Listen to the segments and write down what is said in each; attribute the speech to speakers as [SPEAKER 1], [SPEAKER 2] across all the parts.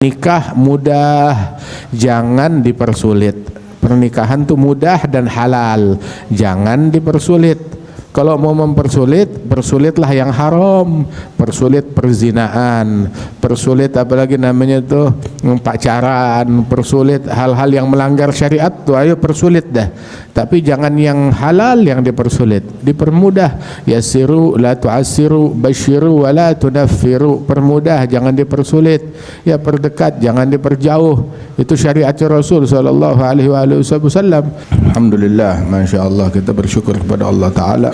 [SPEAKER 1] nikah mudah, jangan dipersulit. Pernikahan tuh mudah dan halal, jangan dipersulit. Kalau mau mempersulit, persulitlah yang haram, persulit perzinaan, persulit apalagi namanya tuh pacaran, persulit hal-hal yang melanggar syariat tuh ayo persulit dah. Tapi jangan yang halal yang dipersulit, dipermudah. Yassiru la tu'assiru, basyiru wa la tunaffiru. Permudah, jangan dipersulit. Ya perdekat, jangan diperjauh. Itu syariat Rasul sallallahu alaihi wasallam. Alhamdulillah, masya-Allah, kita bersyukur kepada Allah Taala.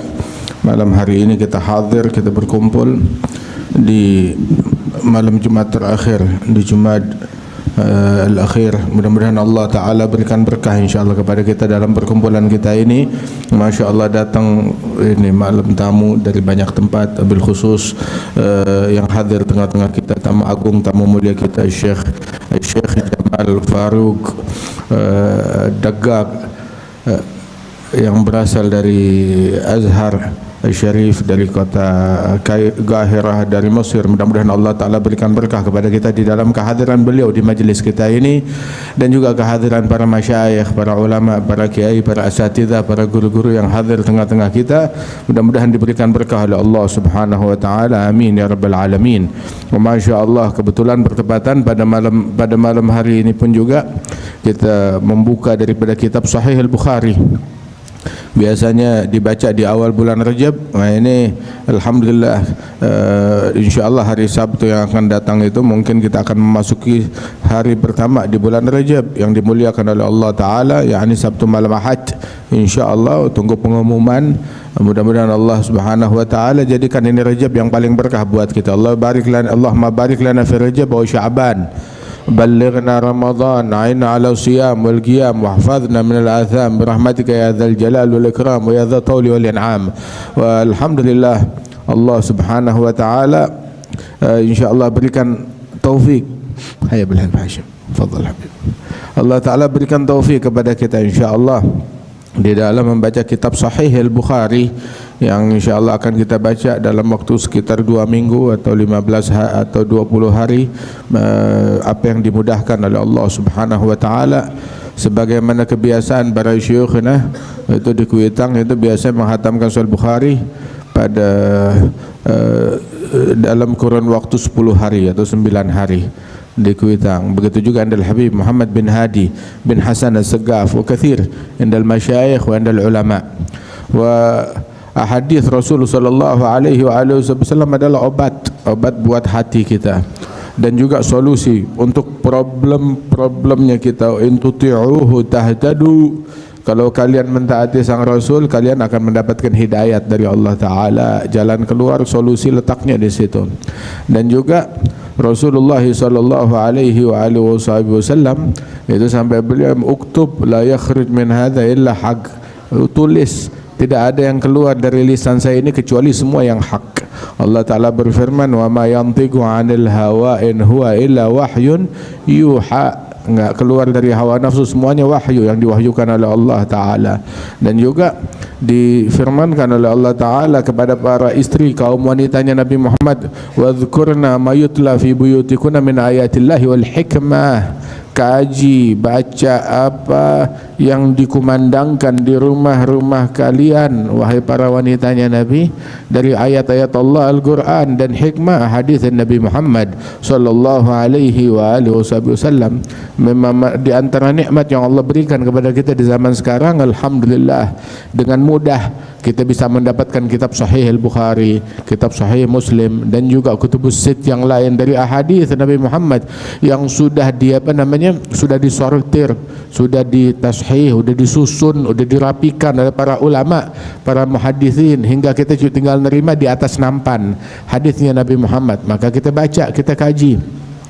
[SPEAKER 1] Malam hari ini kita hadir, kita berkumpul di malam Jumat terakhir, di Jumat al-akhir. Mudah-mudahan Allah Ta'ala berikan berkah insyaAllah kepada kita dalam perkumpulan kita ini. Masya Allah, datang ini malam tamu dari banyak tempat, bil khusus yang hadir tengah-tengah kita, tamu agung, tamu mulia kita, Syekh Jamal Farouk Daggak, yang berasal dari Azhar Syarif, dari kota Qahirah, dari Mesir. Mudah-mudahan Allah Ta'ala berikan berkah kepada kita di dalam kehadiran beliau di majlis kita ini, dan juga kehadiran para masyayikh, para ulama, para kiai, para asatidzah, para guru-guru yang hadir tengah-tengah kita. Mudah-mudahan diberikan berkah oleh Allah Subhanahu wa Ta'ala. Amin ya rabbal alamin. Masya Allah, kebetulan bertepatan pada malam hari ini pun juga kita membuka daripada kitab Sahih Al-Bukhari. Biasanya dibaca di awal bulan Rajab. Nah ini alhamdulillah, insyaallah hari Sabtu yang akan datang itu mungkin kita akan memasuki hari pertama di bulan Rajab yang dimuliakan oleh Allah Ta'ala, yakni Sabtu malam Ahad. Insyaallah tunggu pengumuman. Mudah-mudahan Allah Subhanahu wa Ta'ala jadikan ini Rajab yang paling berkah buat kita. Allahumma barik lana fi Rajab wa Sya'ban. بلغنا رمضان عين على الصيام والقيام واحفظنا من الآثام برحمتك يا ذا الجلال والإكرام ويا ذا الطول والإنعام. والحمد لله, Allah Subhanahu wa Ta'ala insyaallah berikan taufik. Hayya bilhan Hashim, fadhal habib. Allah Ta'ala berikan taufik kepada kita insyaallah di dalam membaca kitab Sahih Al-Bukhari yang insyaallah akan kita baca dalam waktu sekitar 2 minggu atau 15 atau 20 hari, apa yang dimudahkan oleh Allah Subhanahu wa Ta'ala. Sebagaimana kebiasaan para syuyukhna itu di Kuitang itu biasa menghatamkan Sahih Bukhari pada dalam kurun waktu 10 hari atau 9 hari di Kuitang. Begitu juga Andal Habib Muhammad bin Hadi bin Hasan Al-Segaf wa kathir indal masyayikh wa indal ulama. Wa hadis Rasul sallallahu alaihi wasallam adalah obat buat hati kita dan juga solusi untuk problem-problemnya kita. In tuti'uhu tahtadu. Kalau kalian mentaati sang Rasul, kalian akan mendapatkan hidayat dari Allah Ta'ala. Jalan keluar, solusi letaknya di situ. Dan juga Rasulullah sallallahu alaihi wasallam itu sampai beliau uktub la yakhruj min hadza illa haq. Tulis, tidak ada yang keluar dari lisan saya ini kecuali semua yang hak. Allah Ta'ala berfirman, wa ma yantiqu 'anil hawa in huwa illa wahyun yuha. Enggak keluar dari hawa nafsu, semuanya wahyu yang diwahyukan oleh Allah Ta'ala. Dan juga difirmankan oleh Allah Ta'ala kepada para istri kaum wanitanya Nabi Muhammad, wadhkurna ma yutla fi buyutikunna min ayatillahi wal hikmah. Kaji, baca apa yang dikumandangkan di rumah-rumah kalian wahai para wanitanya Nabi dari ayat-ayat Allah Al-Quran dan hikmah hadis Nabi Muhammad sallallahu alaihi wasallam. Memang di antara nikmat yang Allah berikan kepada kita di zaman sekarang, alhamdulillah, dengan mudah kita bisa mendapatkan kitab Sahih Al-Bukhari, kitab Sahih Muslim, dan juga kutubus sit yang lain dari ahadits Nabi Muhammad yang sudah sudah disortir, sudah ditashih, sudah disusun, sudah dirapikan oleh para ulama, para muhaditsin, hingga kita tinggal nerima di atas nampan hadisnya Nabi Muhammad. Maka kita baca, kita kaji.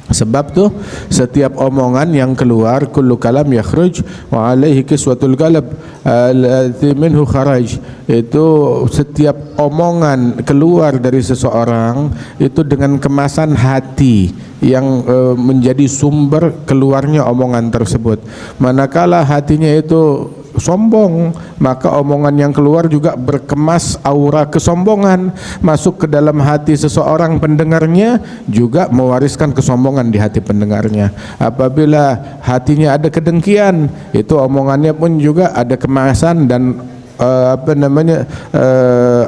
[SPEAKER 1] Sebab tu setiap omongan yang keluar, kullu kalam yakhruj wa alaihi kiswatul qalb allati minhu kharaj. Itu setiap omongan keluar dari seseorang itu dengan kemasan hati yang menjadi sumber keluarnya omongan tersebut. Manakala hatinya itu sombong, maka omongan yang keluar juga berkemas aura kesombongan, masuk ke dalam hati seseorang pendengarnya, juga mewariskan kesombongan di hati pendengarnya. Apabila hatinya ada kedengkian, itu omongannya pun juga ada kemasan dan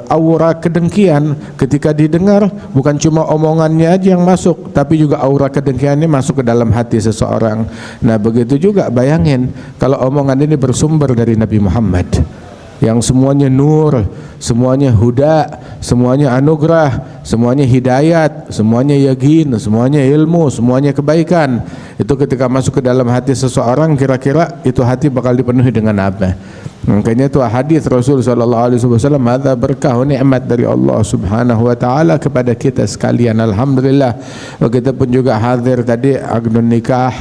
[SPEAKER 1] aura kedengkian. Ketika didengar, bukan cuma omongannya aja yang masuk, tapi juga aura kedengkiannya masuk ke dalam hati seseorang. Nah, begitu juga bayangin kalau omongan ini bersumber dari Nabi Muhammad yang semuanya nur, semuanya huda, semuanya anugerah, semuanya hidayat, semuanya yakin, semuanya ilmu, semuanya kebaikan. Itu ketika masuk ke dalam hati seseorang, kira-kira itu hati bakal dipenuhi dengan apa? Makanya itu hadis Rasul sallallahu alaihi wasallam, "Hadza berkah nikmat dari Allah Subhanahu wa taala kepada kita sekalian." Alhamdulillah. Kita pun juga hadir tadi akdun nikah.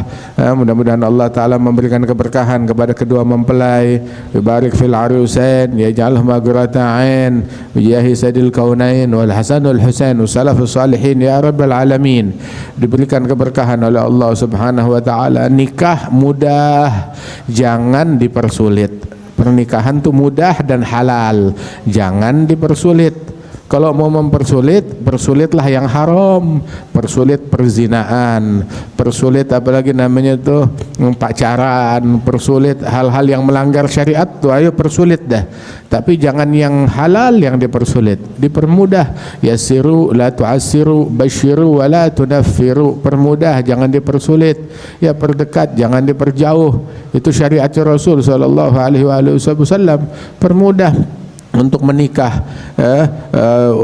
[SPEAKER 1] Mudah-mudahan Allah taala memberikan keberkahan kepada kedua mempelai. Barik fil arusain, yaj'alhum maghfiratan 'ain, bijahi sayyidil kaunain wal hasan wal husain salafus salihin ya rabbal alamin. Diberikan keberkahan oleh Allah Subhanahu wa taala. Nikah mudah, jangan dipersulit. Pernikahan itu mudah dan halal, jangan dipersulit. Kalau mau mempersulit, persulitlah yang haram, persulit perzinaan, persulit apalagi namanya tuh pacaran, persulit hal-hal yang melanggar syariat tuh ayo persulit dah. Tapi jangan yang halal yang dipersulit, dipermudah. Yassiru la tu'assiru, basyiru wa la tunaffiru. Permudah, jangan dipersulit. Ya perdekat, jangan diperjauh. Itu syariat Rasul sallallahu alaihi wasallam. Permudah untuk menikah,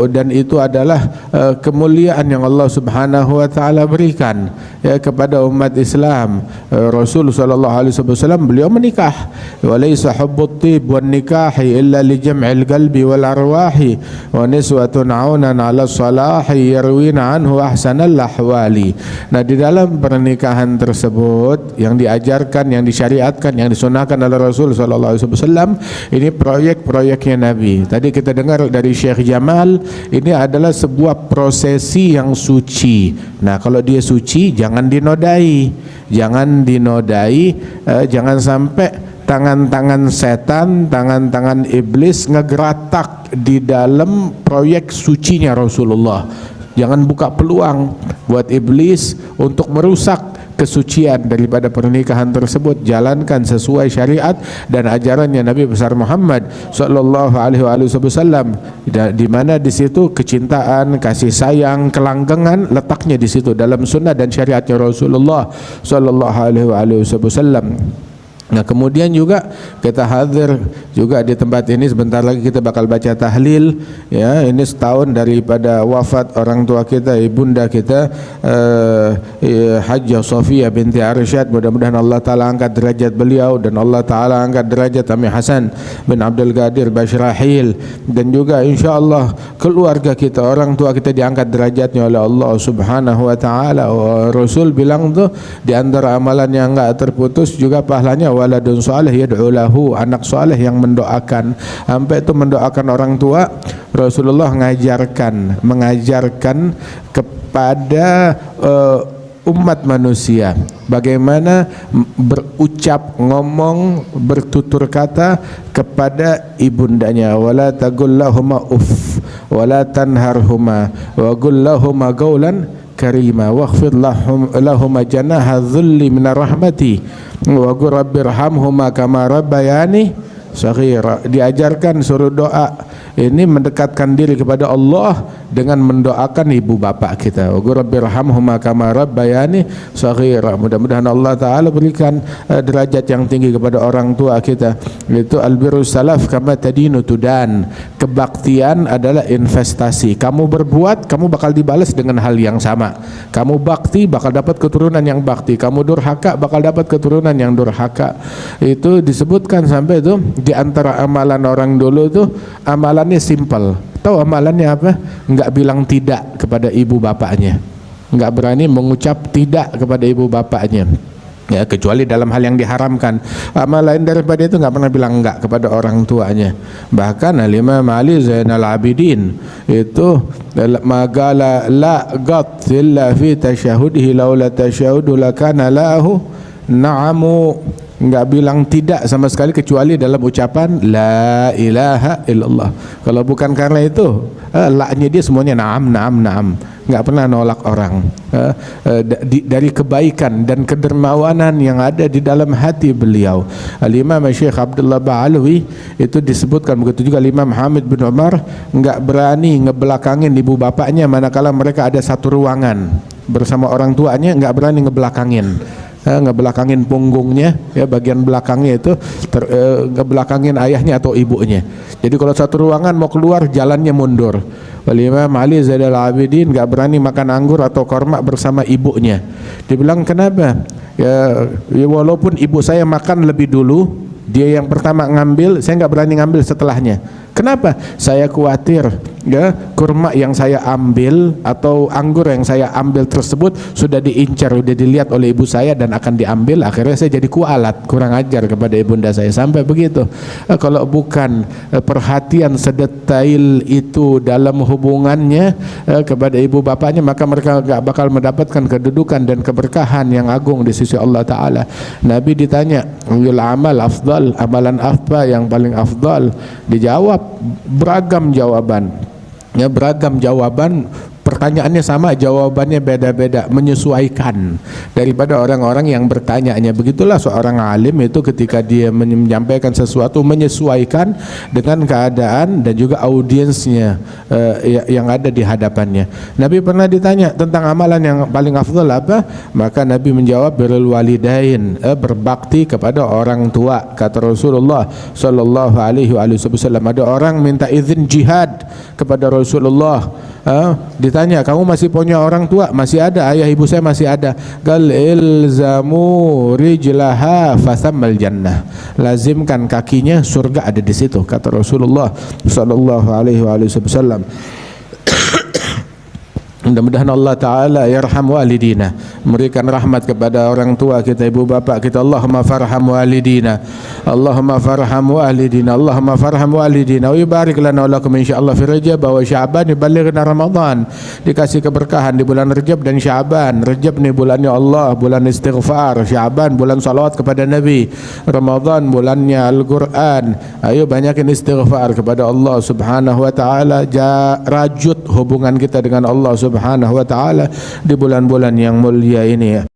[SPEAKER 1] dan itu adalah kemuliaan yang Allah Subhanahu wa taala berikan kepada umat Islam. Rasul sallallahu alaihi wasallam beliau menikah. Wa laisa hubbut tib wan nikahi illa li jam'il qalbi wal arwahi wa niswatun 'aunan 'ala salahi yarwina anhu ahsanal ahwali. Nah, di dalam pernikahan tersebut yang diajarkan, yang disyariatkan, yang disunahkan oleh Rasul sallallahu alaihi wasallam, ini proyek-proyeknya Nabi. Tadi kita dengar dari Syekh Jamal, ini adalah sebuah prosesi yang suci. Nah, kalau dia suci jangan dinodai, jangan dinodai, jangan sampai tangan-tangan setan, tangan-tangan iblis ngegeratak di dalam proyek sucinya Rasulullah. Jangan buka peluang buat iblis untuk merusak kesucian daripada pernikahan tersebut. Jalankan sesuai syariat dan ajarannya Nabi besar Muhammad sallallahu alaihi wasallam, di mana di situ kecintaan, kasih sayang, kelanggengan letaknya di situ dalam sunnah dan syariatnya Rasulullah sallallahu alaihi wasallam. Nah, kemudian juga kita hadir juga di tempat ini, sebentar lagi kita bakal baca tahlil ya. Ini setahun daripada wafat orang tua kita, ibunda kita Hajjah Sofia binti Arsyad. Mudah-mudahan Allah taala angkat derajat beliau dan Allah taala angkat derajat Ami Hasan bin Abdul Qadir Basyrahil, dan juga insyaallah keluarga kita, orang tua kita diangkat derajatnya oleh Allah Subhanahu wa taala. Rasul bilang tuh di antara amalan yang enggak terputus juga pahalanya waladun salih yad'u lahu, anak saleh yang mendoakan. Sampai itu mendoakan orang tua, Rasulullah mengajarkan kepada umat manusia bagaimana berucap, ngomong, bertutur kata kepada ibundanya. Wala tagullahuma uff wala tanharhuma wa gullahuma qawlan karima wakhfid lahum janaha dhulli minar rahmati wa qur rabbirhamhuma kama rabbayani saghira. Diajarkan suruh doa, ini mendekatkan diri kepada Allah dengan mendoakan ibu bapak kita. Wa qur rabbirhamhuma kama rabbayani saghira. Mudah-mudahan Allah taala berikan derajat yang tinggi kepada orang tua kita. Itu albirrus salaf kama tadinu tudan. Kebaktian adalah investasi. Kamu berbuat, kamu bakal dibalas dengan hal yang sama. Kamu bakti bakal dapat keturunan yang bakti. Kamu durhaka bakal dapat keturunan yang durhaka. Itu disebutkan sampai itu di antara amalan orang dulu tuh amalannya simpel. Tahu amalannya apa? Enggak bilang tidak kepada ibu bapaknya. Enggak berani mengucap tidak kepada ibu bapaknya. Ya, kecuali dalam hal yang diharamkan. Amal lain daripada itu enggak pernah bilang enggak kepada orang tuanya. Bahkan Imam Ali Zainal Abidin itu magala la gat illa fi tasyahudihi laula tasyahudu lakana lahu na'amu enggak bilang tidak sama sekali kecuali dalam ucapan la ilaha illallah. Kalau bukan karena itu, la-nya dia semuanya na'am, na'am, na'am. Enggak pernah nolak orang. Dari kebaikan dan kedermawanan yang ada di dalam hati beliau. Al-Imam Syekh Abdullah Ba'alawi itu disebutkan, begitu juga Imam Hamid bin Umar enggak berani ngebelakangin ibu bapaknya manakala mereka ada satu ruangan bersama orang tuanya, enggak berani ngebelakangin. Ngebelakangin punggungnya, ya bagian belakangnya itu ngebelakangin ayahnya atau ibunya. Jadi kalau satu ruangan mau keluar jalannya mundur. Imam Ali Zainal Abidin nggak berani makan anggur atau korma bersama ibunya. Dibilang kenapa? Ya walaupun ibu saya makan lebih dulu, dia yang pertama ngambil, saya nggak berani ngambil setelahnya. Kenapa? Saya khawatir ya kurma yang saya ambil atau anggur yang saya ambil tersebut sudah diincar, sudah dilihat oleh ibu saya dan akan diambil, akhirnya saya jadi kualat, kurang ajar kepada ibunda saya, sampai begitu. Kalau bukan perhatian sedetail itu dalam hubungannya kepada ibu bapaknya, maka mereka gak bakal mendapatkan kedudukan dan keberkahan yang agung di sisi Allah Ta'ala. Nabi ditanya, amal afdal, amalan apa yang paling afdal? Dijawab beragam jawaban. Ya, beragam jawaban, pertanyaannya sama, jawabannya beda-beda, menyesuaikan daripada orang-orang yang bertanyanya. Begitulah seorang alim itu ketika dia menyampaikan sesuatu, menyesuaikan dengan keadaan dan juga audiensnya yang ada di hadapannya. Nabi pernah ditanya tentang amalan yang paling afdal apa, maka Nabi menjawab birrul walidain, berbakti kepada orang tua. Kata Rasulullah sallallahu alaihi wasallam, ada orang minta izin jihad kepada Rasulullah. Ditanya, kamu masih punya orang tua? Masih ada, ayah ibu saya masih ada. Gal ilzamu rijlaha fasammal jannah, lazimkan kakinya, surga ada di situ, kata Rasulullah sallallahu alaihi wasallam. Mudah-mudahan Allah Ta'ala yarham walidina, memberikan rahmat kepada orang tua kita, ibu bapak kita. Allahumma farham walidina, Allahumma farham walidina, Allahumma farham walidina, wa yubarik lana wa lakum insyaallah fi Rajab wa Sya'ban, yuballighna Ramadan, dikasih keberkahan di bulan Rajab dan Sya'ban. Rajab ni bulannya Allah, bulan istighfar. Sya'ban bulan salawat kepada Nabi. Ramadan bulannya Al-Quran. Ayo banyakin istighfar kepada Allah Subhanahu wa Ta'ala. Rajut hubungan kita dengan Allah Subhanahu wa Ta'ala di bulan-bulan yang mulia ini.